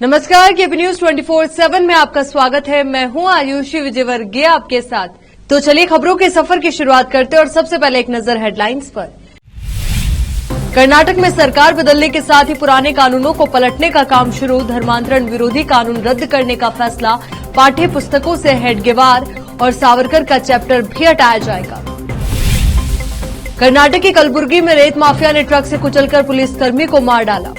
नमस्कार, KP news 24/7 में आपका स्वागत है। मैं हूं आयुषी विजयवर्गीय आपके साथ। तो चलिए खबरों के सफर की शुरुआत करते हैं और सबसे पहले एक नजर हेडलाइंस पर। कर्नाटक में सरकार बदलने के साथ ही पुराने कानूनों को पलटने का काम शुरू। धर्मांतरण विरोधी कानून रद्द करने का फैसला। पाठ्य पुस्तकों से हेडगेवार और सावरकर का चैप्टर भी हटाया जाएगा। कर्नाटक के कलबुर्गी में रेत माफिया ने ट्रक से कुचलकर पुलिसकर्मी को मार डाला।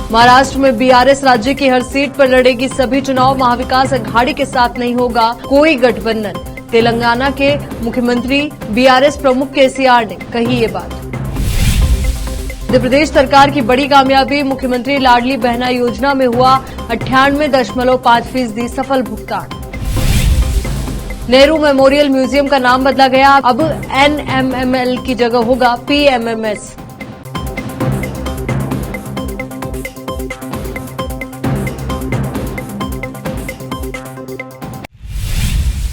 महाराष्ट्र में बीआरएस राज्य की हर सीट पर लड़ेगी सभी चुनाव। महाविकास अघाड़ी के साथ नहीं होगा कोई गठबंधन। तेलंगाना के मुख्यमंत्री बीआरएस प्रमुख केसीआर ने कही ये बात। मध्य प्रदेश सरकार की बड़ी कामयाबी। मुख्यमंत्री लाडली बहना योजना में हुआ 98.5% सफल भुगतान। नेहरू मेमोरियल म्यूजियम का नाम बदला गया। अब एनएमएमएल की जगह होगा पीएमएमएस।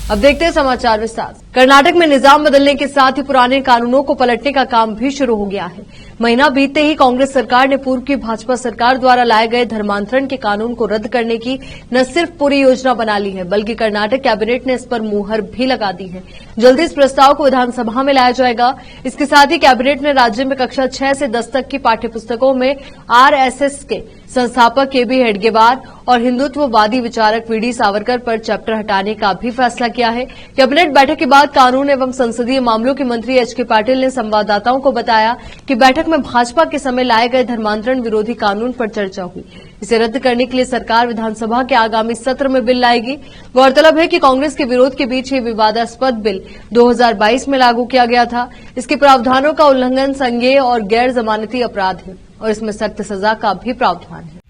अब देखते हैं समाचार विस्तार। कर्नाटक में निजाम बदलने के साथ ही पुराने कानूनों को पलटने का काम भी शुरू हो गया है। महीना बीतते ही कांग्रेस सरकार ने पूर्व की भाजपा सरकार द्वारा लाए गए धर्मांतरण के कानून को रद्द करने की न सिर्फ पूरी योजना बना ली है, बल्कि कर्नाटक कैबिनेट ने इस पर मुहर भी लगा दी है। जल्दी इस प्रस्ताव को विधानसभा में लाया जाएगा। इसके साथ ही कैबिनेट ने राज्य में कक्षा 6 से 10 तक की पाठ्यपुस्तकों में आरएसएस के संस्थापक केबी हेडगेवार और हिंदुत्ववादी विचारक वीडी सावरकर पर चैप्टर हटाने का भी फैसला किया है। कैबिनेट बैठक के बाद कानून एवं संसदीय मामलों के मंत्री एचके पाटिल ने संवाददाताओं को बताया कि बैठक में भाजपा के समय लाए गए धर्मांतरण विरोधी कानून पर चर्चा हुई। इसे रद्द करने के लिए सरकार विधानसभा के आगामी सत्र में बिल लाएगी। गौरतलब है कि कांग्रेस के विरोध के बीच ये विवादास्पद बिल 2022 में लागू किया गया था। इसके प्रावधानों का उल्लंघन संज्ञेय और गैर जमानती अपराध है और इसमें सख्त सजा का भी प्रावधान है।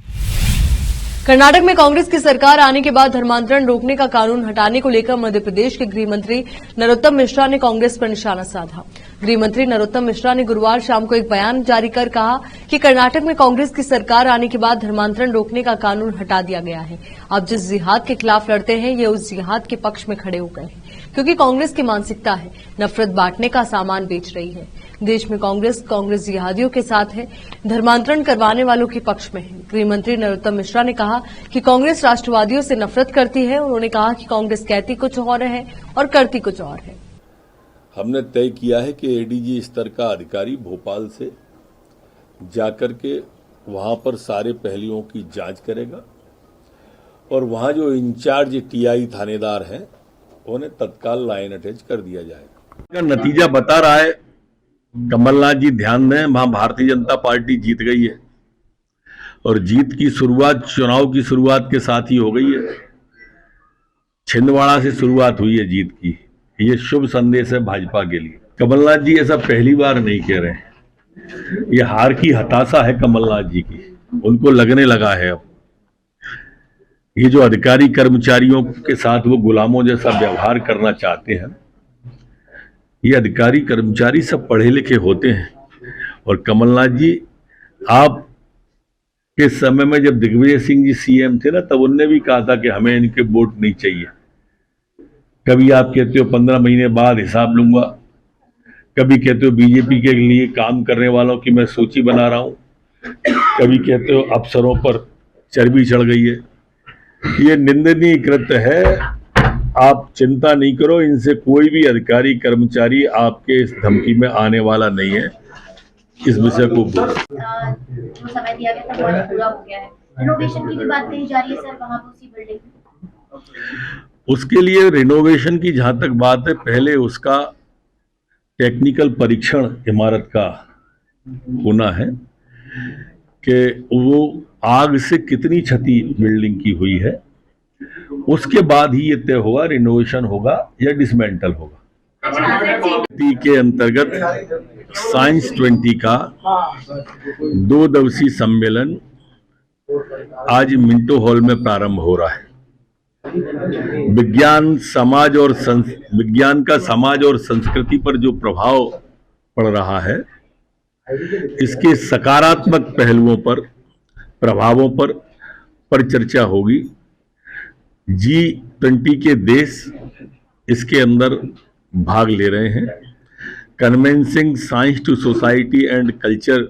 कर्नाटक में कांग्रेस की सरकार आने के बाद धर्मांतरण रोकने का कानून हटाने को लेकर मध्य प्रदेश के गृह मंत्री नरोत्तम मिश्रा ने कांग्रेस पर निशाना साधा। गृह मंत्री नरोत्तम मिश्रा ने गुरुवार शाम को एक बयान जारी कर कहा कि कर्नाटक में कांग्रेस की सरकार आने के बाद धर्मांतरण रोकने का कानून हटा दिया गया है। अब जिस जिहाद के खिलाफ लड़ते हैं ये उस जिहाद के पक्ष में खड़े हो गए हैं, क्योंकि कांग्रेस की मानसिकता है नफरत बांटने का सामान बेच रही है। देश में कांग्रेस जिहादियों के साथ है, धर्मांतरण करवाने वालों के पक्ष में है। गृह मंत्री नरोत्तम मिश्रा ने कहा कि कांग्रेस राष्ट्रवादियों से नफरत करती है। उन्होंने कहा कि कांग्रेस कहती कुछ और है और करती कुछ और है। हमने तय किया है कि एडीजी स्तर का अधिकारी भोपाल से जाकर के वहां पर सारे पहलुओं की जांच करेगा और वहां जो इंचार्ज टीआई थानेदार हैं उन्हें तत्काल लाइन अटैच कर दिया जाएगा। नतीजा बता रहा है, कमलनाथ जी ध्यान दें, वहां भारतीय जनता पार्टी जीत गई है और जीत की शुरुआत चुनाव की शुरुआत के साथ ही हो गई है। छिंदवाड़ा से शुरुआत हुई है जीत की। ये शुभ संदेश है भाजपा के लिए। कमलनाथ जी ऐसा पहली बार नहीं कह रहे हैं। ये हार की हताशा है कमलनाथ जी की, उनको लगने लगा है अब ये जो अधिकारी कर्मचारियों के साथ वो गुलामों जैसा व्यवहार करना चाहते हैं। ये अधिकारी कर्मचारी सब पढ़े लिखे होते हैं और कमलनाथ जी आप के समय में जब दिग्विजय सिंह जी सीएम थे ना, तब उनने भी कहा था कि हमें इनके वोट नहीं चाहिए। कभी आप कहते हो 15 महीने बाद हिसाब लूंगा, कभी कहते हो बीजेपी के लिए काम करने वालों की मैं सूची बना रहा हूं, कभी कहते हो अफसरों पर चर्बी चढ़ गई है। ये निंदनीय कृत्य है। आप चिंता नहीं करो, इनसे कोई भी अधिकारी कर्मचारी आपके इस धमकी में आने वाला नहीं है। इस विषय को जो समय दिया गया था वो पूरा हो गया है। रिनोवेशन की भी बात कही जा रही है सर, वहां पर उसी बिल्डिंग में। उसके लिए रिनोवेशन की जहां तक बात है, पहले उसका टेक्निकल परीक्षण इमारत का होना है कि वो आग से कितनी क्षति बिल्डिंग की हुई है। उसके बाद ही ये तय होगा रिनोवेशन होगा या डिसमेंटल होगा। के अंतर्गत साइंस 20 का 2 दिवसीय सम्मेलन आज मिंटो हॉल में प्रारंभ हो रहा है। विज्ञान का समाज और संस्कृति पर जो प्रभाव पड़ रहा है, इसके सकारात्मक पहलुओं पर, प्रभावों पर चर्चा होगी। G20 के देश इसके अंदर भाग ले रहे हैं। Convincing science to society and culture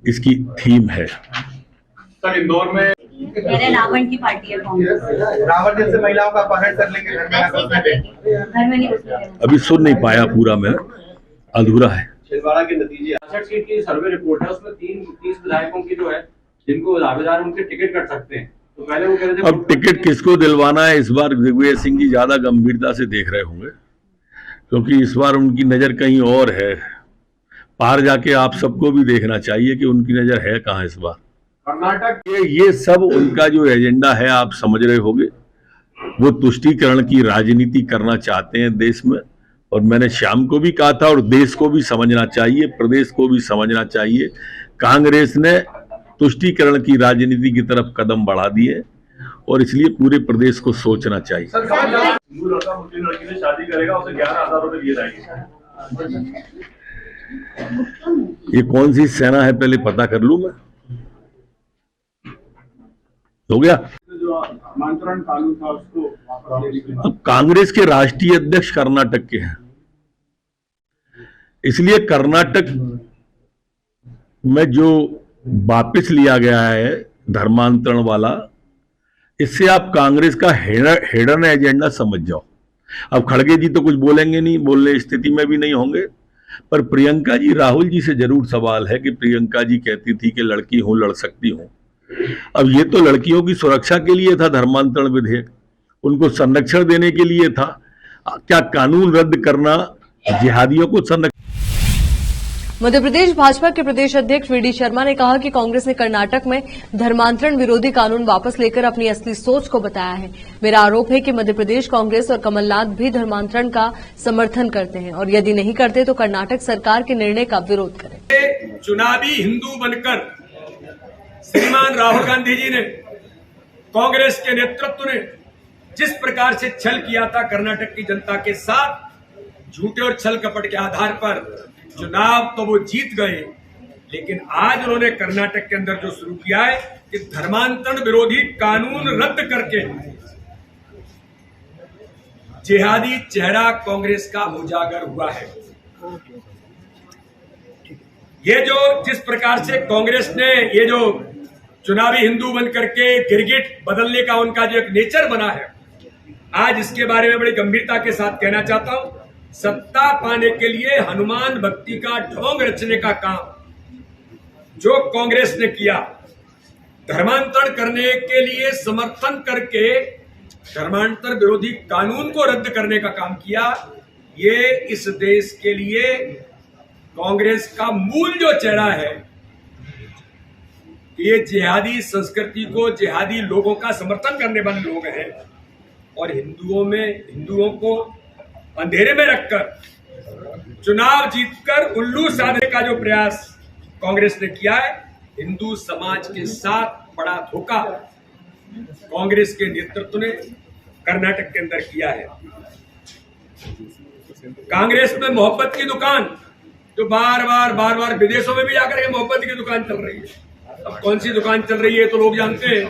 इसकी थीम है। इंदौर में मेरे रावण की पार्टी है कांग्रेस, रावण जैसे महिलाओं का अपहरण कर लेंगे, वैसे ही कर लेंगे, घर में नहीं घुसने देंगे। अभी सुन नहीं पाया पूरा, मैं अधूरा है। छिंदवाड़ा के नतीजे 66 सीट की सर्वे रिपोर्ट है, उसमें 30 विधायकों की जो है जिनको दावेदार उनके टिकट कट सकते हैं। तो पहले वो कह रहे थे अब टिकट किसको दिलवाना है, इस बार दिग्विजय सिंह जी ज्यादा गंभीरता से देख रहे होंगे, क्योंकि इस बार उनकी नजर कहीं और है। पार जाके आप सबको भी देखना चाहिए कि उनकी नजर है कहाँ इस बार। कर्नाटक ये सब उनका जो एजेंडा है आप समझ रहे होंगे, वो तुष्टीकरण की राजनीति करना चाहते हैं देश में। और मैंने शाम को भी कहा था, और देश को भी समझना चाहिए, प्रदेश को भी समझना चाहिए, कांग्रेस ने तुष्टीकरण की राजनीति की तरफ कदम बढ़ा दिए और इसलिए पूरे प्रदेश को सोचना चाहिए। हिंदू लड़का मुस्लिम लड़की से शादी करेगा, उसे 11,000 रुपए दिए जाएंगे। ये कौन सी सेना है पहले पता कर लूं मैं। हो गया। जो आमंत्रण कानून था उसको अब कांग्रेस के राष्ट्रीय अध्यक्ष कर्नाटक के हैं, इसलिए कर्नाटक में जो वापस लिया गया है धर्मांतरण वाला, इससे आप कांग्रेस का हिडन एजेंडा समझ जाओ। अब खड़गे जी तो कुछ बोलेंगे नहीं, बोलने स्थिति में भी नहीं होंगे, पर प्रियंका जी, राहुल जी से जरूर सवाल है कि प्रियंका जी कहती थी कि लड़की हूं, लड़ सकती हूं। अब ये तो लड़कियों की सुरक्षा के लिए था धर्मांतरण विधेयक, उनको संरक्षण देने के लिए था। क्या कानून रद्द करना जिहादियों को संरक्षण? मध्य प्रदेश भाजपा के प्रदेश अध्यक्ष वीडी शर्मा ने कहा कि कांग्रेस ने कर्नाटक में धर्मांतरण विरोधी कानून वापस लेकर अपनी असली सोच को बताया है। मेरा आरोप है कि मध्य प्रदेश कांग्रेस और कमलनाथ भी धर्मांतरण का समर्थन करते हैं और यदि नहीं करते तो कर्नाटक सरकार के निर्णय का विरोध करें। चुनावी हिंदू बनकर श्रीमान राहुल गांधी जी ने, कांग्रेस के नेतृत्व ने जिस प्रकार से छल किया था कर्नाटक की जनता के साथ, झूठे और छल कपट के आधार पर चुनाव तो वो जीत गए, लेकिन आज उन्होंने कर्नाटक के अंदर जो शुरू किया है कि धर्मांतरण विरोधी कानून रद्द करके जिहादी चेहरा कांग्रेस का उजागर हुआ है। ये जो जिस प्रकार से कांग्रेस ने ये जो चुनावी हिंदू बन करके गिरगिट बदलने का उनका जो एक नेचर बना है, आज इसके बारे में बड़ी गंभीरता के साथ कहना चाहता हूं। सत्ता पाने के लिए हनुमान भक्ति का ढोंग रचने का काम जो कांग्रेस ने किया, धर्मांतरण करने के लिए समर्थन करके धर्मांतरण विरोधी कानून को रद्द करने का काम किया, ये इस देश के लिए कांग्रेस का मूल जो चेहरा है, ये जिहादी संस्कृति को, जिहादी लोगों का समर्थन करने वाले लोग हैं और हिंदुओं को अंधेरे में रखकर चुनाव जीतकर उल्लू साधने का जो प्रयास कांग्रेस ने किया है, हिंदू समाज के साथ बड़ा धोखा कांग्रेस के नेतृत्व ने कर्नाटक के अंदर किया है। कांग्रेस में मोहब्बत की दुकान जो बार बार विदेशों में भी जाकर के मोहब्बत की दुकान चल रही है। अब कौन सी दुकान चल रही है तो लोग जानते हैं,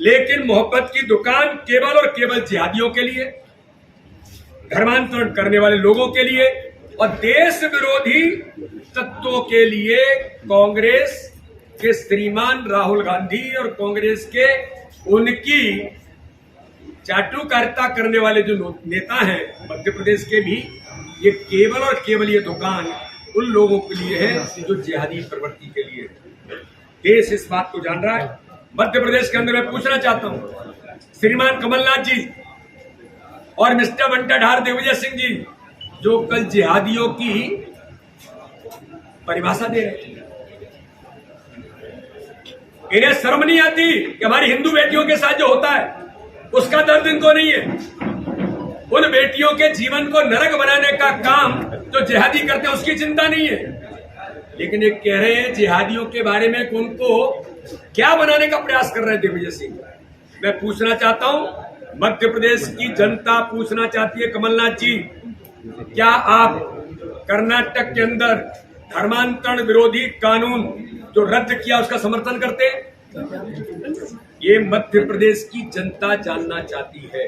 लेकिन मोहब्बत की दुकान केवल और केवल जिहादियों के लिए, धर्मांतरण करने वाले लोगों के लिए और देश विरोधी तत्वों के लिए कांग्रेस के श्रीमान राहुल गांधी और कांग्रेस के उनकी चाटुकारिता करने वाले जो नेता हैं मध्य प्रदेश के भी, ये केवल और केवल ये दुकान उन लोगों के लिए है जो जिहादी प्रवृत्ति के लिए है। देश इस बात को जान रहा है। मध्य प्रदेश के अंदर मैं पूछना चाहता हूं, श्रीमान कमलनाथ जी और मिस्टर बंटाधार दिग्विजय सिंह जी जो कल जिहादियों की परिभाषा दे रहे थे, इन्हें शर्म नहीं आती कि हमारी हिंदू बेटियों के साथ जो होता है उसका दर्द इनको नहीं है। उन बेटियों के जीवन को नरक बनाने का काम जो जिहादी करते हैं उसकी चिंता नहीं है, लेकिन एक कह रहे हैं जिहादियों के बारे में कि उनको क्या बनाने का प्रयास कर रहे हैं दिग्विजय सिंह। मैं पूछना चाहता हूं, मध्य प्रदेश की जनता पूछना चाहती है, कमलनाथ जी क्या आप कर्नाटक के अंदर धर्मांतरण विरोधी कानून जो रद्द किया उसका समर्थन करते हैं? ये मध्य प्रदेश की जनता जानना चाहती है।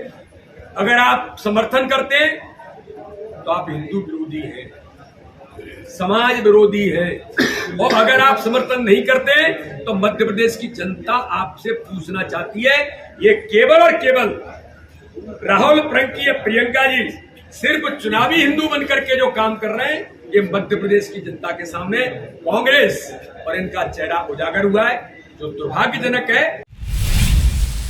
अगर आप समर्थन करते हैं तो आप हिंदू विरोधी हैं, समाज विरोधी है, और अगर आप समर्थन नहीं करते तो मध्य प्रदेश की जनता आपसे पूछना चाहती है, ये केवल और केवल राहुल प्रियंकी प्रियंका जी सिर्फ चुनावी हिंदू बनकर के जो काम कर रहे हैं, ये मध्य प्रदेश की जनता के सामने कांग्रेस और इनका चेहरा उजागर हुआ है, जो दुर्भाग्यजनक है।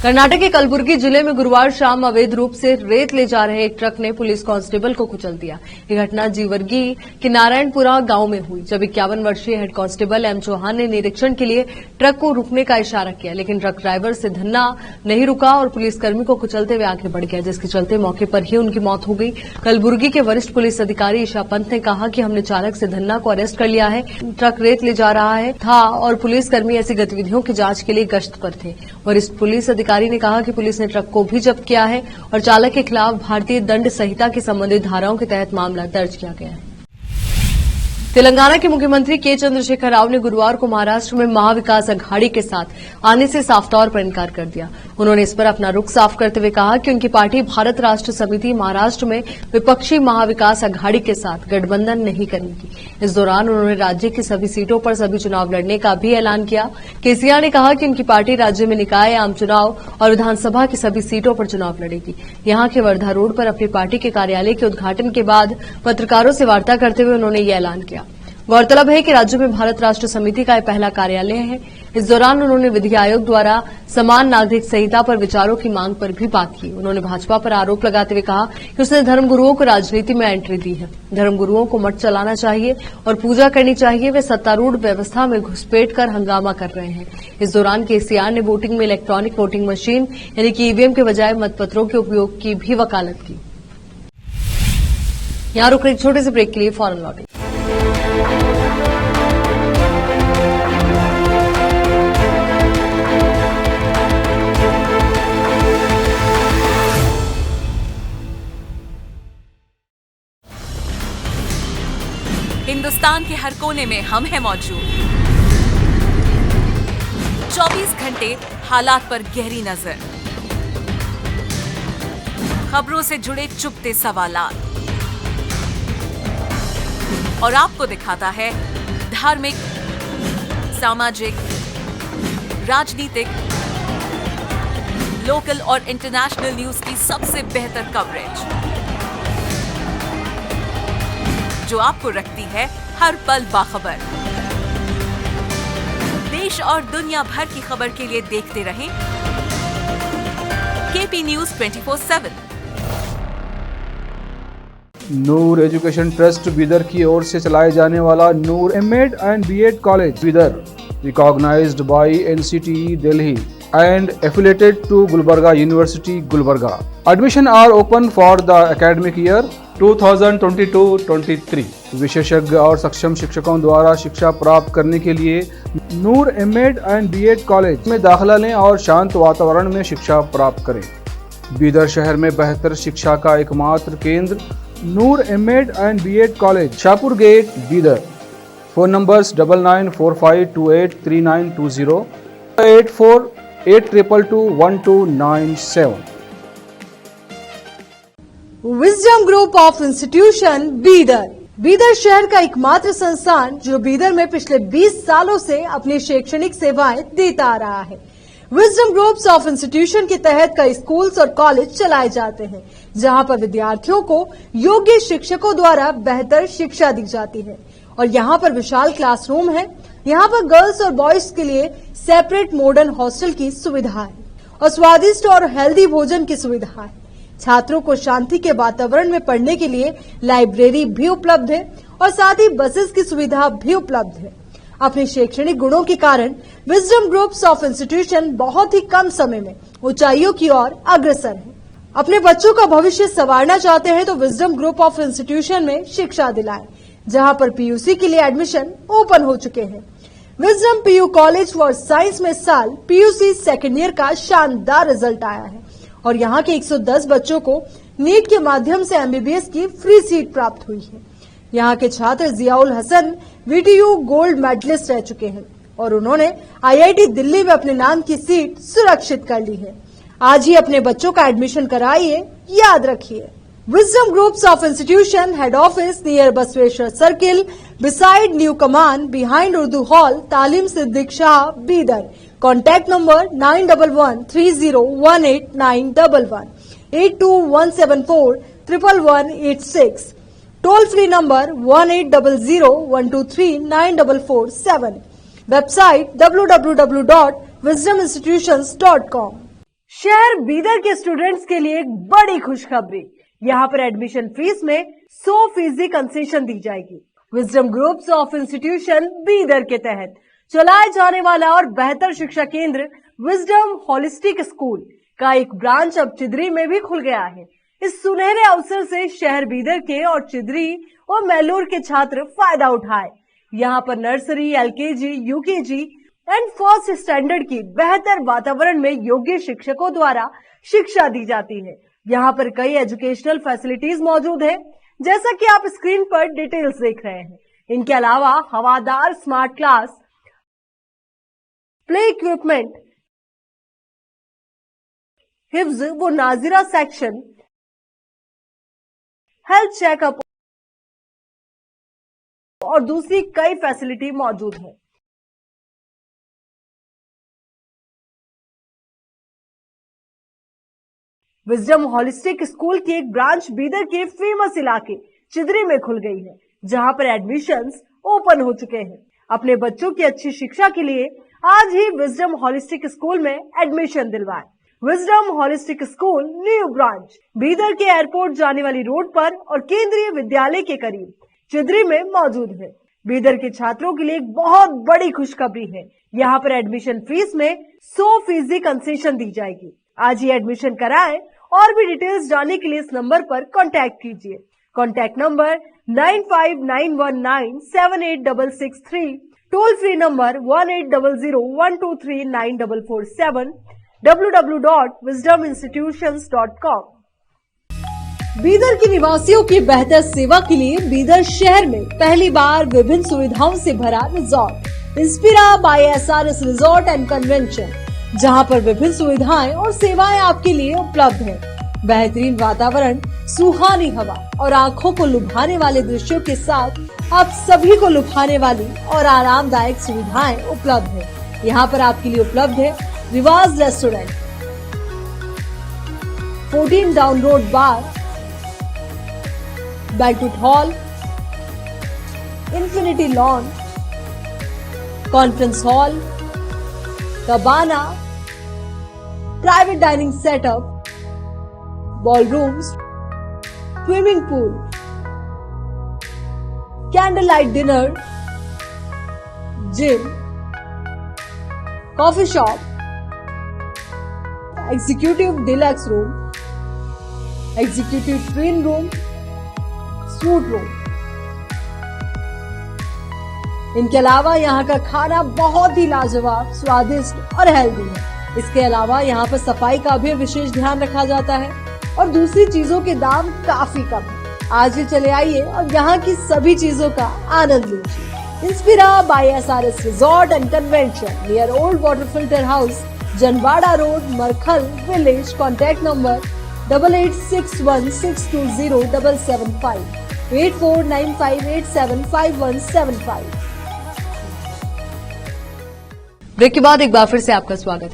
कर्नाटक के कलबुर्गी जिले में गुरुवार शाम अवैध रूप से रेत ले जा रहे एक ट्रक ने पुलिस कांस्टेबल को कुचल दिया। यह घटना जीवर्गी के नारायणपुरा गांव में हुई, जब 51 वर्षीय हेड कांस्टेबल एम चौहान ने निरीक्षण के लिए ट्रक को रुकने का इशारा किया, लेकिन ट्रक ड्राइवर से धन्ना नहीं रुका और पुलिसकर्मी को कुचलते हुए आगे बढ़ गया, जिसके चलते मौके पर ही उनकी मौत हो गई। कलबुर्गी के वरिष्ठ पुलिस अधिकारी ईशा पंत ने कहा कि हमने चालक से धन्ना को अरेस्ट कर लिया है। ट्रक रेत ले जा रहा था और पुलिसकर्मी ऐसी गतिविधियों की जांच के लिए गश्त पर थे। वरिष्ठ पुलिस अधिकारी ने कहा कि पुलिस ने ट्रक को भी जब्त किया है और चालक के खिलाफ भारतीय दंड संहिता की संबंधित धाराओं के तहत मामला दर्ज किया गया है। तेलंगाना के मुख्यमंत्री के चंद्रशेखर राव ने गुरुवार को महाराष्ट्र में महाविकास अघाड़ी के साथ आने से साफ तौर पर इनकार कर दिया। उन्होंने इस पर अपना रुख साफ करते हुए कहा कि उनकी पार्टी भारत राष्ट्र समिति महाराष्ट्र में विपक्षी महाविकास अघाड़ी के साथ गठबंधन नहीं करेगी। इस दौरान उन्होंने राज्य की सभी सीटों पर सभी चुनाव लड़ने का भी ऐलान किया। केसीआर ने कहा कि उनकी पार्टी राज्य में निकाय, आम चुनाव और विधानसभा की सभी सीटों पर चुनाव लड़ेगी। यहां के वर्धा रोड पर अपनी पार्टी के कार्यालय के उद्घाटन के बाद पत्रकारों से वार्ता करते हुए उन्होंने ये ऐलान किया। गौरतलब है कि राज्य में भारत राष्ट्र समिति का यह पहला कार्यालय है। इस दौरान उन्होंने विधि आयोग द्वारा समान नागरिक संहिता पर विचारों की मांग पर भी बात की। उन्होंने भाजपा पर आरोप लगाते हुए कहा कि उसने धर्मगुरुओं को राजनीति में एंट्री दी है। धर्मगुरुओं को मठ चलाना चाहिए और पूजा करनी चाहिए। वे सत्तारूढ़ व्यवस्था में घुसपैठ कर हंगामा कर रहे हैं। इस दौरान केसीआर ने वोटिंग में इलेक्ट्रॉनिक वोटिंग मशीन यानी कि ईवीएम के बजाय मतपत्रों के उपयोग की भी वकालत की। यहां रुक एक छोटे से ब्रेक के लिए फौरन लौटें। हिंदुस्तान के हर कोने में हम हैं मौजूद। 24 घंटे हालात पर गहरी नजर, खबरों से जुड़े चुपते सवालात और आपको दिखाता है धार्मिक, सामाजिक, राजनीतिक, लोकल और इंटरनेशनल न्यूज की सबसे बेहतर कवरेज, जो आपको रखती है हर पल बाखबर। देश और दुनिया भर की खबर के लिए देखते रहें KP news 24/7। Noor education trust Bidar की ओर से चलाए जाने वाला Noor MEd and BEd college Bidar, recognised by NCTE Delhi and affiliated to Gulbarga University, Gulbarga. Admission are open for the academic year 2022-23. विशेषज्ञ और सक्षम शिक्षकों द्वारा शिक्षा प्राप्त करने के लिए नूर एमएड एंड बीएड कॉलेज में दाखिला लें और शांत वातावरण में शिक्षा प्राप्त करें। बीदर शहर में बेहतर शिक्षा का एकमात्र केंद्र Noor MEd and BEd college, Shahpur gate, Bidar. Phone numbers 9945283920, 8482221297। Wisdom group of institution Bidar, Bidar शहर का एकमात्र संस्थान जो बीदर में पिछले 20 सालों से अपनी शैक्षणिक सेवाएं देता आ रहा है। विजडम ग्रुप्स ऑफ इंस्टीट्यूशन के तहत कई स्कूल्स और कॉलेज चलाए जाते हैं, जहां पर विद्यार्थियों को योग्य शिक्षकों द्वारा बेहतर शिक्षा दी जाती है। और यहाँ पर विशाल क्लासरूम है। यहाँ पर गर्ल्स और बॉयज के लिए सेपरेट मॉडर्न हॉस्टल की सुविधा है और स्वादिष्ट और हेल्दी भोजन की सुविधा है। छात्रों को शांति के वातावरण में पढ़ने के लिए लाइब्रेरी भी उपलब्ध है और साथ ही बसेस की सुविधा भी उपलब्ध है। अपने शैक्षणिक गुणों के कारण विजडम ग्रुप्स ऑफ इंस्टीट्यूशन बहुत ही कम समय में ऊंचाइयों की ओर अग्रसर है। अपने बच्चों का भविष्य संवारना चाहते हैं तो विजडम ग्रुप ऑफ इंस्टीट्यूशन में शिक्षा दिलाएं, जहां पर पीयूसी के लिए एडमिशन ओपन हो चुके हैं। Wisdom PU college for science में साल पीयूसी सेकेंड ईयर का शानदार रिजल्ट आया है और यहाँ के 110 बच्चों को नीट के माध्यम से एमबीबीएस की फ्री सीट प्राप्त हुई है। यहाँ के छात्र Ziaul Hasan VTU gold medalist रह चुके हैं और उन्होंने आईआईटी दिल्ली में अपने नाम की सीट सुरक्षित कर ली है। आज ही अपने बच्चों का एडमिशन कराइए, याद रखिए। Wisdom Groups of Institution, Head Office near Basveshwar Circle, beside New Command, behind Urdu Hall, Talim Siddiq Shah, Bidar. Contact number 9113018911, 8217411186. Toll free number 180012394447. Website www.wisdominstitutions.com. शहर बीदर के स्टूडेंट्स के लिए एक बड़ी खुशखबरी। यहाँ पर एडमिशन फीस में 100% कंसेशन दी जाएगी। Wisdom groups of institution Bidar के तहत चलाए जाने वाला और बेहतर शिक्षा केंद्र विजडम होलिस्टिक स्कूल का एक ब्रांच अब चिदरी में भी खुल गया है। इस सुनहरे अवसर से शहर बीदर के और चिदरी और मैलूर के छात्र फायदा उठाए। यहाँ पर nursery, LKG, UKG and first standard की बेहतर वातावरण में योग्य शिक्षकों द्वारा शिक्षा दी जाती है। यहाँ पर कई एजुकेशनल फैसिलिटीज मौजूद है, जैसा कि आप स्क्रीन पर डिटेल्स देख रहे हैं। इनके अलावा हवादार स्मार्ट क्लास, प्ले इक्विपमेंट, हिफ्ज व नाजिरा सेक्शन, हेल्थ चेकअप और दूसरी कई फैसिलिटी मौजूद है। विजडम होलिस्टिक स्कूल की एक ब्रांच बीदर के फेमस इलाके चिदरी में खुल गई है, जहां पर एडमिशंस ओपन हो चुके हैं। अपने बच्चों की अच्छी शिक्षा के लिए आज ही विजडम होलिस्टिक स्कूल में एडमिशन दिलवाएं। Wisdom holistic school new branch Bidar के एयरपोर्ट जाने वाली रोड पर और केंद्रीय विद्यालय के करीब चिदरी में मौजूद है। बीदर के छात्रों के लिए एक बहुत बड़ी खुशखबरी है। यहाँ पर एडमिशन फीस में 100% कंसेशन दी जाएगी। आज ही एडमिशन कराएं और भी डिटेल्स जानने के लिए इस नंबर पर कांटेक्ट कीजिए। Contact number 9591978663, toll free number 180012394447, www.wisdominstitutions.com। Bidar के निवासियों की बेहतर सेवा के लिए बीदर शहर में पहली बार विभिन्न सुविधाओं से भरा resort Inspira by SRS resort and convention, जहां पर विभिन्न सुविधाएं और सेवाएं आपके लिए उपलब्ध है। बेहतरीन वातावरण, सुहानी हवा और आंखों को लुभाने वाले दृश्यों के साथ आप सभी को लुभाने वाली और आरामदायक सुविधाएं उपलब्ध है। यहाँ पर आपके लिए उपलब्ध है Riwaz restaurant, 14 down road bar, banquet hall, infinity lawn, conference hall, cabana, private dining setup, ballrooms, swimming pool, candle light dinner, gym, coffee shop, executive deluxe room, executive twin room, suite room. इनके अलावा यहाँ का खाना बहुत ही लाजवाब, स्वादिष्ट और healthy है। इसके अलावा यहाँ पर सफाई का भी विशेष ध्यान रखा जाता है और दूसरी चीजों के दाम काफी कम है। आज ही चले आइए और यहाँ की सभी चीजों का आनंद लीजिए। Inspira by SRS resort and convention near old water filter house, Janwada road, Markhal village. Contact number 8861620775, 8495875175। Break के बाद एक बार फिर से आपका स्वागत है।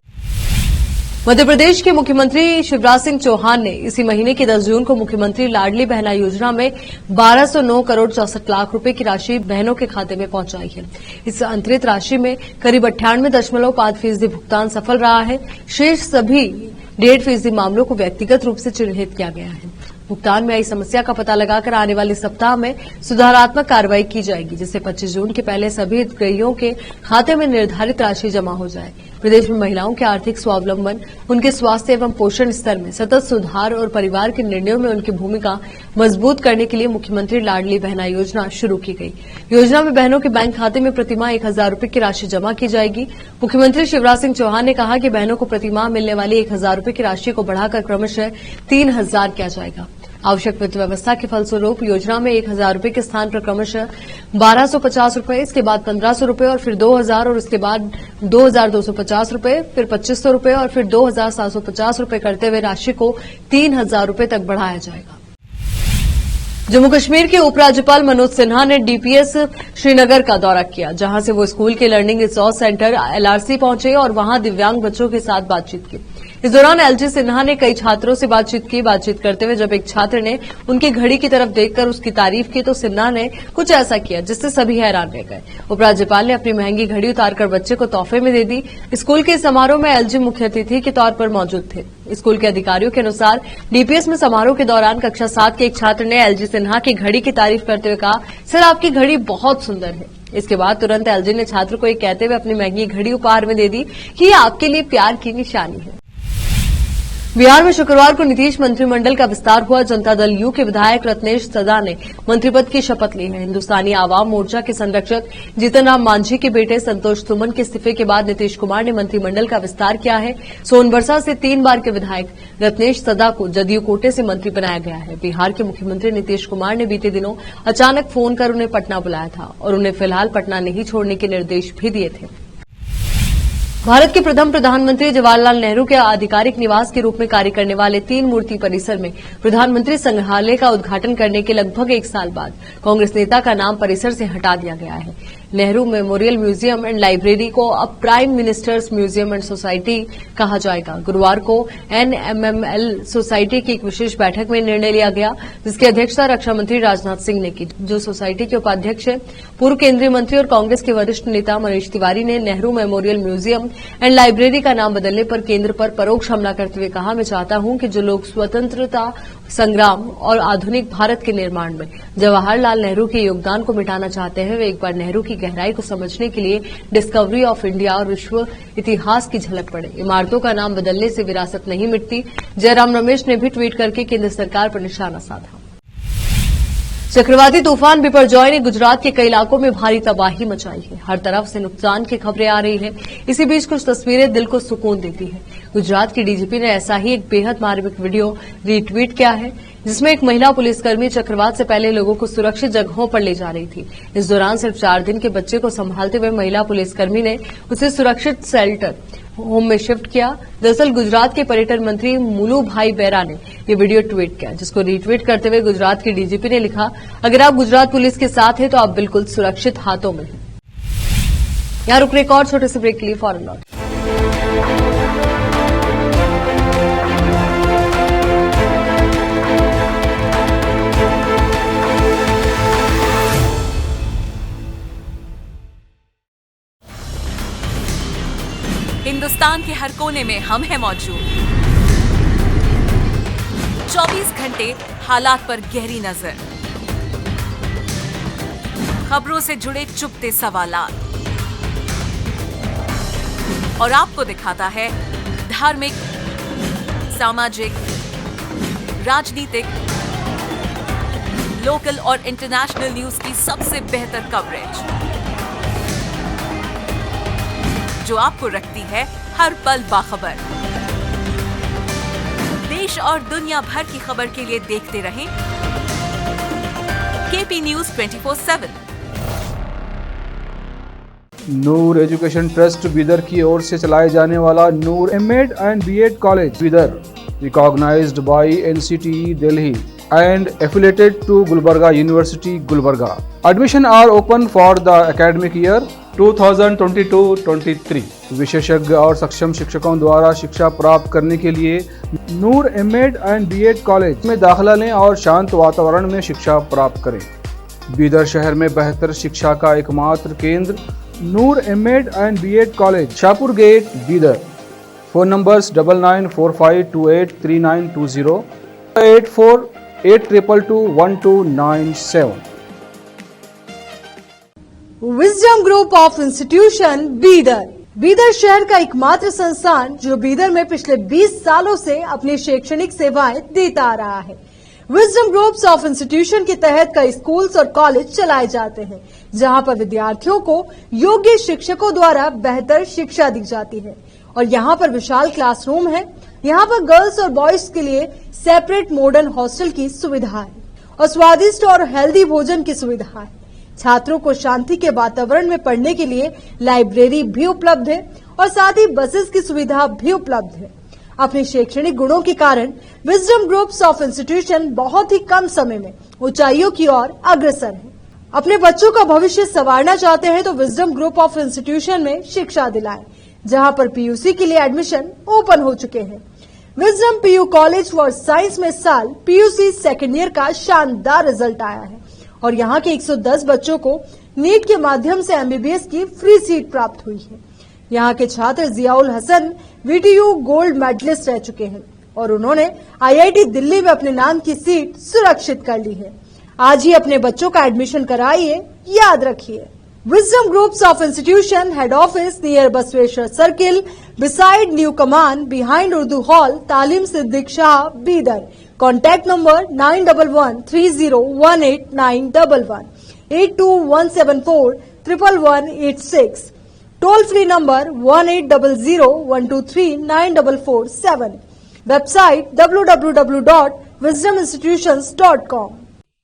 मध्य प्रदेश के मुख्यमंत्री शिवराज सिंह चौहान ने इसी महीने की 10 जून को मुख्यमंत्री लाडली बहना योजना में 1209 करोड़ 64 लाख रुपए की राशि बहनों के खाते में पहुंचाई है। इस अंतरित राशि में करीब 98.5% भुगतान सफल रहा है। शेष सभी 1.5% मामलों को व्यक्तिगत रूप से चिन्हित किया गया है। भुगतान में आई समस्या का पता लगाकर आने वाले सप्ताह में सुधारात्मक कार्रवाई की जाएगी, जिससे 25 जून के पहले सभी हितग्राहियों के खाते में निर्धारित राशि जमा हो जाए। प्रदेश में महिलाओं के आर्थिक स्वावलंबन, उनके स्वास्थ्य एवं पोषण स्तर में सतत सुधार और परिवार के निर्णयों में उनकी भूमिका मजबूत करने के लिए मुख्यमंत्री लाडली बहना योजना शुरू की गई। योजना में बहनों के बैंक खाते में प्रतिमाह 1,000 रूपये की राशि जमा की जाएगी। मुख्यमंत्री शिवराज सिंह चौहान ने कहा कि बहनों को प्रतिमाह मिलने वाली 1,000 रूपये की राशि को बढ़ाकर क्रमशः 3,000 किया जाएगा। आवश्यक वित्त व्यवस्था के फलस्वरूप योजना में 1,000 रूपये के स्थान पर क्रमशः 1,250 रूपये, इसके बाद 1,500 रूपये और फिर 2,000 और उसके बाद 2,250 रूपये, फिर 2,500 रूपये और फिर 2,750 रूपये करते हुए राशि को 3,000 रूपये तक बढ़ाया जाएगा। जम्मू कश्मीर के उपराज्यपाल मनोज सिन्हा ने डीपीएस श्रीनगर का दौरा किया, जहां से वो स्कूल के लर्निंग रिसोर्स सेंटर एलआरसी पहुंचे और वहां दिव्यांग बच्चों के साथ बातचीत की। इस दौरान एलजी सिन्हा ने कई छात्रों से बातचीत की। बातचीत करते हुए जब एक छात्र ने उनकी घड़ी की तरफ देखकर उसकी तारीफ की तो सिन्हा ने कुछ ऐसा किया जिससे सभी हैरान रह गए। उपराज्यपाल ने अपनी महंगी घड़ी उतारकर बच्चे को तोहफे में दे दी। स्कूल के समारोह में एलजी मुख्य अतिथि के तौर पर मौजूद थे। स्कूल के अधिकारियों के अनुसार डीपीएस में समारोह के दौरान कक्षा 7 के एक छात्र ने एलजी सिन्हा की घड़ी की तारीफ करते हुए कहा, सर आपकी घड़ी बहुत सुंदर है। इसके बाद तुरंत एलजी ने छात्र को ये कहते हुए अपनी महंगी घड़ी उपहार में दे दी कि ये आपके लिए प्यार की निशानी है। बिहार में शुक्रवार को नीतीश मंत्रिमंडल का विस्तार हुआ। जनता दल यू के विधायक रत्नेश सदा ने मंत्रिपद की शपथ ली है। हिंदुस्तानी आवाम मोर्चा के संरक्षक जीतन राम मांझी के बेटे संतोष सुमन के इस्तीफे के बाद नीतीश कुमार ने मंत्रिमंडल का विस्तार किया है। सोनबरसा से 3 बार के विधायक रत्नेश सदा को जदयू कोटे से मंत्री बनाया गया है। बिहार के मुख्यमंत्री नीतीश कुमार ने बीते दिनों अचानक फोन कर उन्हें पटना बुलाया था और उन्हें फिलहाल पटना नहीं छोड़ने के निर्देश भी दिए थे। भारत के प्रथम प्रधानमंत्री जवाहरलाल नेहरू के आधिकारिक निवास के रूप में कार्य करने वाले 3 मूर्ति परिसर में प्रधानमंत्री संग्रहालय का उद्घाटन करने के लगभग 1 साल बाद कांग्रेस नेता का नाम परिसर से हटा दिया गया है। Nehru memorial museum and library को अब prime ministers museum and society कहा जाएगा। गुरुवार को एनएमएमएल सोसाइटी की एक विशेष बैठक में निर्णय लिया गया, जिसकी अध्यक्षता रक्षा मंत्री राजनाथ सिंह ने की। जो सोसाइटी के उपाध्यक्ष हैं, पूर्व केंद्रीय मंत्री और कांग्रेस के वरिष्ठ नेता मनीष तिवारी ने Nehru memorial museum and library का नाम बदलने पर केंद्र पर परोक्ष हमला करते हुए कहा, मैं चाहता हूं कि जो लोग स्वतंत्रता संग्राम और आधुनिक भारत के निर्माण में जवाहरलाल नेहरू के योगदान को मिटाना चाहते हैं, वे एक बार नेहरू की गहराई को समझने के लिए डिस्कवरी ऑफ इंडिया और विश्व इतिहास की झलक पड़े। इमारतों का नाम बदलने से विरासत नहीं मिटती। जयराम रमेश ने भी ट्वीट करके केंद्र सरकार पर निशाना साधा। चक्रवाती तूफान बिपरजॉय ने गुजरात के कई इलाकों में भारी तबाही मचाई है। हर तरफ से नुकसान की खबरें आ रही हैं। इसी बीच कुछ तस्वीरें दिल को सुकून देती हैं। गुजरात की डीजीपी ने ऐसा ही एक बेहद मार्मिक वीडियो रीट्वीट किया है, जिसमें एक महिला पुलिसकर्मी चक्रवात से पहले लोगों को सुरक्षित जगहों पर ले जा रही थी। इस दौरान सिर्फ 4 दिन के बच्चे को संभालते हुए महिला पुलिसकर्मी ने उसे सुरक्षित शेल्टर होम में शिफ्ट किया। दरअसल गुजरात के पर्यटन मंत्री मुलू भाई बेरा ने ये वीडियो ट्वीट किया, जिसको रीट्वीट करते हुए गुजरात की डीजीपी ने लिखा, अगर आप गुजरात पुलिस के साथ हैं तो आप बिल्कुल सुरक्षित हाथों में हैं। यहां रुक एक और छोटे से ब्रेक के लिए फौरन लौट। हिंदुस्तान के हर कोने में हम हैं मौजूद। 24 घंटे हालात पर गहरी नजर, खबरों से जुड़े चुपते सवालात और आपको दिखाता है धार्मिक, सामाजिक, राजनीतिक, लोकल और इंटरनेशनल न्यूज की सबसे बेहतर कवरेज, जो आपको रखती है हर पल बाखबर। देश और दुनिया भर की खबर के लिए देखते रहें KP news 24/7। Noor education trust Bidar की ओर से चलाए जाने वाला Noor MEd and BEd college Bidar, recognised by NCTE Delhi and affiliated to Gulbarga University, Gulbarga. Admission are open for the academic year 2022-23. विशेषज्ञ और सक्षम शिक्षकों द्वारा शिक्षा प्राप्त करने के लिए नूर एमएड एंड बीएड कॉलेज में दाखिला लें और शांत वातावरण में शिक्षा प्राप्त करें। बीदर शहर में बेहतर शिक्षा का एकमात्र केंद्र Noor MEd and BEd college, Shahpur gate, Bidar. Phone numbers 9945283920, 8482221297। Wisdom group of institution Bidar, Bidar शहर का एकमात्र संस्थान जो बीदर में पिछले 20 सालों से अपनी शैक्षणिक सेवाएं देता आ रहा है। विजडम ग्रुप्स ऑफ इंस्टीट्यूशन के तहत कई स्कूल्स और कॉलेज चलाए जाते हैं, जहां पर विद्यार्थियों को योग्य शिक्षकों द्वारा बेहतर शिक्षा दी जाती है। और यहाँ पर विशाल क्लासरूम है। यहाँ पर गर्ल्स और बॉयज के लिए सेपरेट मॉडर्न हॉस्टल की सुविधा है और स्वादिष्ट और हेल्दी भोजन की सुविधा है। छात्रों को शांति के वातावरण में पढ़ने के लिए लाइब्रेरी भी उपलब्ध है और साथ ही बसेस की सुविधा भी उपलब्ध है। अपने शैक्षणिक गुणों के कारण विजडम ग्रुप्स ऑफ इंस्टीट्यूशन बहुत ही कम समय में ऊंचाइयों की ओर अग्रसर है। अपने बच्चों का भविष्य संवारना चाहते हैं तो विजडम ग्रुप ऑफ इंस्टीट्यूशन में शिक्षा दिलाएं, जहां पर पीयूसी के लिए एडमिशन ओपन हो चुके हैं। Wisdom PU college for science में इस साल पीयूसी सेकेंड ईयर का शानदार रिजल्ट आया है और यहाँ के 110 बच्चों को नीट के माध्यम से एमबीबीएस की फ्री सीट प्राप्त हुई है। यहाँ के छात्र Ziaul Hasan VTU gold medalist रह चुके हैं और उन्होंने आईआईटी दिल्ली में अपने नाम की सीट सुरक्षित कर ली है। आज ही अपने बच्चों का एडमिशन कराइए, याद रखिए। Wisdom groups of institution head office near Basaveshwar circle beside new Kaman behind Urdu hall Talim Siddiq Shah Bidar. Contact number 9113018911 8217411186। Toll free number 180012394447। Website www.wisdominstitutions.com।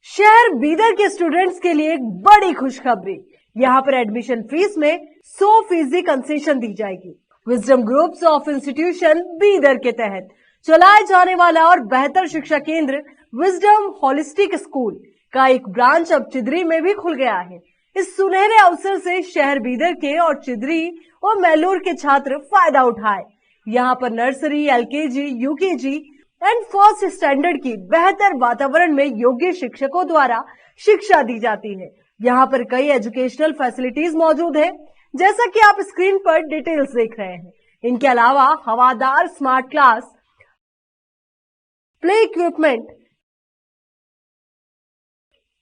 शहर बीदर के स्टूडेंट्स के लिए एक बड़ी खुशखबरी, यहाँ पर एडमिशन फीस में 100% कंसेशन दी जाएगी। Wisdom groups of institution Bidar के तहत चलाए जाने वाला और बेहतर शिक्षा केंद्र विजडम होलिस्टिक स्कूल का एक ब्रांच अब चिदरी में भी खुल गया है। इस सुनहरे अवसर से शहर बीदर के और चिदरी और मैलूर के छात्र फायदा उठाए। यहाँ पर nursery, LKG, UKG and first standard की बेहतर वातावरण में योग्य शिक्षकों द्वारा शिक्षा दी जाती है। यहाँ पर कई एजुकेशनल फैसिलिटीज मौजूद है, जैसा कि आप स्क्रीन पर डिटेल्स देख रहे हैं। इनके अलावा हवादार स्मार्ट क्लास, प्ले इक्विपमेंट,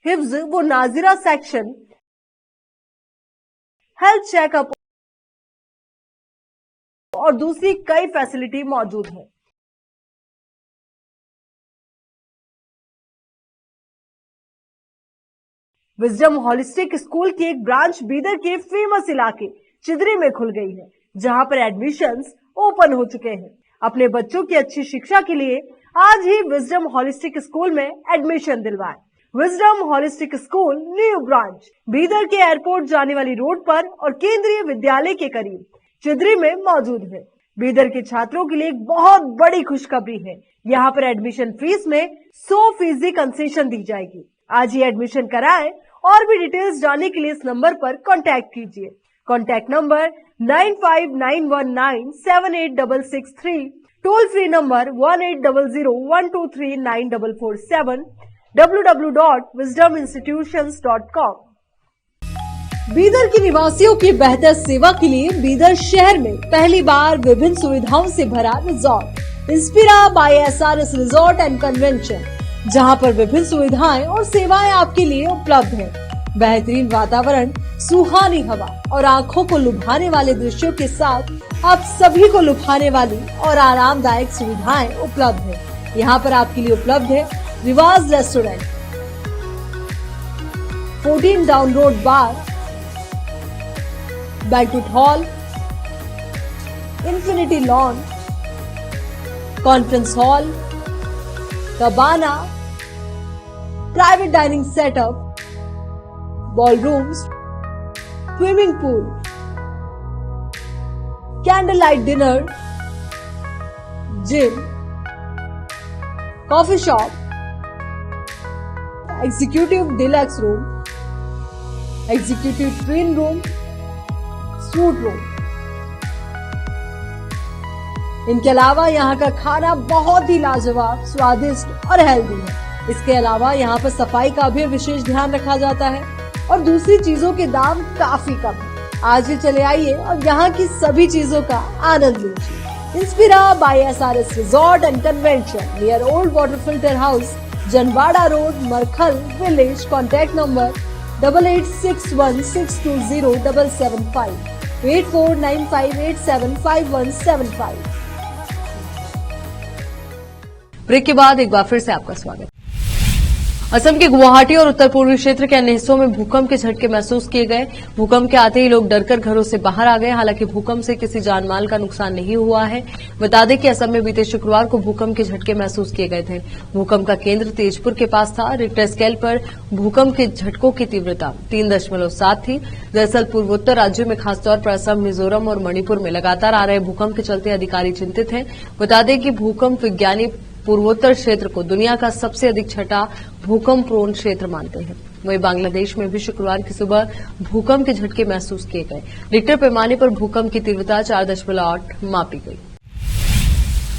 हिफ्ज व नाजिरा सेक्शन, हेल्थ चेकअप और दूसरी कई फैसिलिटी मौजूद है। विजडम होलिस्टिक स्कूल की एक ब्रांच बीदर के फेमस इलाके चिदरी में खुल गई है, जहां पर एडमिशंस ओपन हो चुके हैं। अपने बच्चों की अच्छी शिक्षा के लिए आज ही विजडम होलिस्टिक स्कूल में एडमिशन दिलवाएं। Wisdom holistic school new branch Bidar के एयरपोर्ट जाने वाली रोड पर और केंद्रीय विद्यालय के करीब चिदरी में मौजूद है। बीदर के छात्रों के लिए एक बहुत बड़ी खुशखबरी है, यहाँ पर एडमिशन फीस में 100% कंसेशन दी जाएगी। आज ही एडमिशन कराएं और भी डिटेल्स जानने के लिए इस नंबर पर कांटेक्ट कीजिए। Contact number 9591978663, toll free number 180012394447, www.wisdominstitutions.com। Bidar के निवासियों की बेहतर सेवा के लिए बीदर शहर में पहली बार विभिन्न सुविधाओं से भरा resort Inspira by SRS resort and convention, जहां पर विभिन्न सुविधाएं और सेवाएं आपके लिए उपलब्ध हैं। बेहतरीन वातावरण, सुहानी हवा और आंखों को लुभाने वाले दृश्यों के साथ आप सभी को लुभाने वाली और आरामदायक सुविधाएं उपलब्ध है। यहाँ पर आपके लिए उपलब्ध है Riwaz restaurant, 14 down road bar, banquet hall, infinity lawn, conference hall, cabana, private dining setup, ballrooms, swimming pool, candle light dinner, gym, coffee shop, executive deluxe room, executive twin room, suite room. इनके अलावा यहाँ का खाना बहुत ही लाजवाब, स्वादिष्ट और healthy है। इसके अलावा यहाँ पर सफाई का भी विशेष ध्यान रखा जाता है और दूसरी चीजों के दाम काफी कम है। आज ही चले आइए और यहाँ की सभी चीजों का आनंद लीजिए। Inspira by SRS resort and convention near old water filter house, Janwada road, Markhal village. Contact number 8861620775, 8495875175। Break के बाद एक बार फिर से आपका स्वागत। असम के गुवाहाटी और उत्तर पूर्वी क्षेत्र के अन्य हिस्सों में भूकंप के झटके महसूस किए गए। भूकंप के आते ही लोग डरकर घरों से बाहर आ गए। हालांकि भूकंप से किसी जानमाल का नुकसान नहीं हुआ है। बता दें कि असम में बीते शुक्रवार को भूकंप के झटके महसूस किए गए थे। भूकंप का केंद्र तेजपुर के पास था। रिक्टर स्केल पर भूकंप के झटकों की तीव्रता 3.7 थी। दरअसल पूर्वोत्तर राज्यों में खासतौर पर असम, मिजोरम और मणिपुर में लगातार आ रहे भूकंप के चलते अधिकारी चिंतित हैं। बता दें कि भूकंप विज्ञानी पूर्वोत्तर क्षेत्र को दुनिया का सबसे अधिक छठा भूकंप प्रोन क्षेत्र मानते हैं। वहीं बांग्लादेश में भी शुक्रवार की सुबह भूकंप के झटके महसूस किए गए। रिक्टर पैमाने पर भूकंप की तीव्रता 4.8 मापी गई।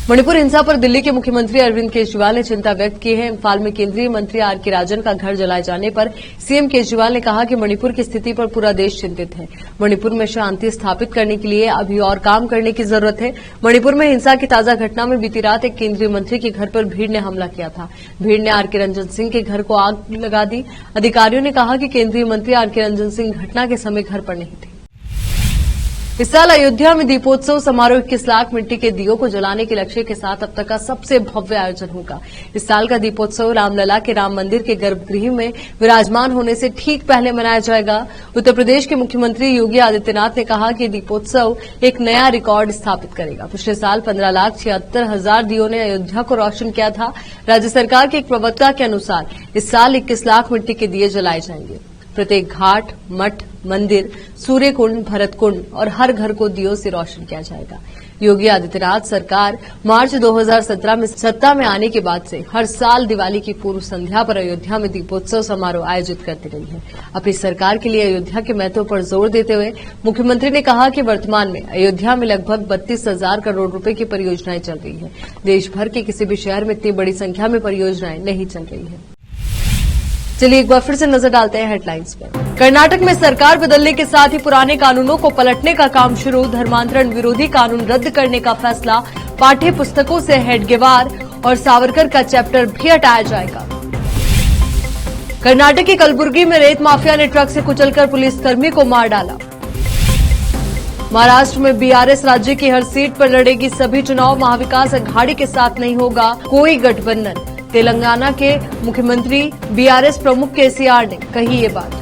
मणिपुर हिंसा पर दिल्ली के मुख्यमंत्री अरविंद केजरीवाल ने चिंता व्यक्त की है। इम्फाल में केंद्रीय मंत्री आर.के. राजन का घर जलाए जाने पर सीएम केजरीवाल ने कहा कि मणिपुर की स्थिति पर पूरा देश चिंतित है। मणिपुर में शांति स्थापित करने के लिए अभी और काम करने की जरूरत है। मणिपुर में हिंसा की ताजा घटना में बीती रात एक केंद्रीय मंत्री के घर पर भीड़ ने हमला किया था। भीड़ ने आर.के. रंजन सिंह के घर को आग लगा दी। अधिकारियों ने कहा कि केंद्रीय मंत्री आर.के. रंजन सिंह घटना के समय घर पर नहीं थे। इस साल अयोध्या में दीपोत्सव समारोह 21 लाख मिट्टी के दियों को जलाने के लक्ष्य के साथ अब तक का सबसे भव्य आयोजन होगा। इस साल का दीपोत्सव रामलला के राम मंदिर के गर्भगृह में विराजमान होने से ठीक पहले मनाया जाएगा। उत्तर प्रदेश के मुख्यमंत्री योगी आदित्यनाथ ने कहा कि दीपोत्सव एक नया रिकॉर्ड स्थापित करेगा। पिछले साल 15,76,000 दियों ने अयोध्या को रोशन किया था। राज्य सरकार के एक प्रवक्ता के अनुसार इस साल 21 लाख मिट्टी के दिए जलाए जाएंगे। प्रत्येक घाट, मठ, मंदिर, सूर्य कुंड, भरत कुंड और हर घर को दियों से रोशन किया जाएगा। योगी आदित्यनाथ सरकार मार्च 2017 में सत्ता में आने के बाद से हर साल दिवाली की पूर्व संध्या पर अयोध्या में दीपोत्सव समारोह आयोजित करती रही है। अपनी सरकार के लिए अयोध्या के महत्व पर जोर देते हुए मुख्यमंत्री ने कहा कि वर्तमान में अयोध्या में लगभग 32,000 करोड़ रुपए की परियोजनाएं चल रही है। देश भर के किसी भी शहर में इतनी बड़ी संख्या में परियोजनाएं नहीं चल रही है। चलिए एक बार फिर से नजर डालते हैं हेडलाइंस पर। कर्नाटक में सरकार बदलने के साथ ही पुराने कानूनों को पलटने का काम शुरू। धर्मांतरण विरोधी कानून रद्द करने का फैसला। पाठ्य पुस्तकों से हेडगेवार और सावरकर का चैप्टर भी हटाया जाएगा। कर्नाटक के कलबुर्गी में रेत माफिया ने ट्रक से कुचलकर पुलिसकर्मी को मार डाला। महाराष्ट्र में बीआरएस राज्य की हर सीट पर लड़ेगी सभी चुनाव। महाविकास अघाड़ी के साथ नहीं होगा कोई गठबंधन। तेलंगाना के मुख्यमंत्री बीआरएस प्रमुख केसीआर ने कही ये बात।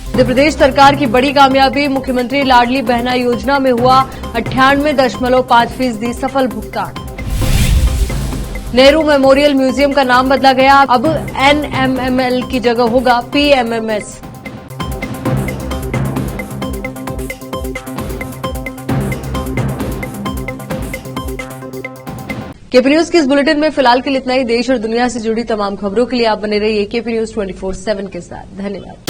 मध्य प्रदेश सरकार की बड़ी कामयाबी। मुख्यमंत्री लाडली बहना योजना में हुआ 98.5% सफल भुगतान। नेहरू मेमोरियल म्यूजियम का नाम बदला गया। अब एनएमएमएल की जगह होगा पीएमएमएस। केपी न्यूज के इस बुलेटिन में फिलहाल के लिए इतना ही। देश और दुनिया से जुड़ी तमाम खबरों के लिए आप बने रहिए केपी न्यूज 24/7 के साथ। धन्यवाद।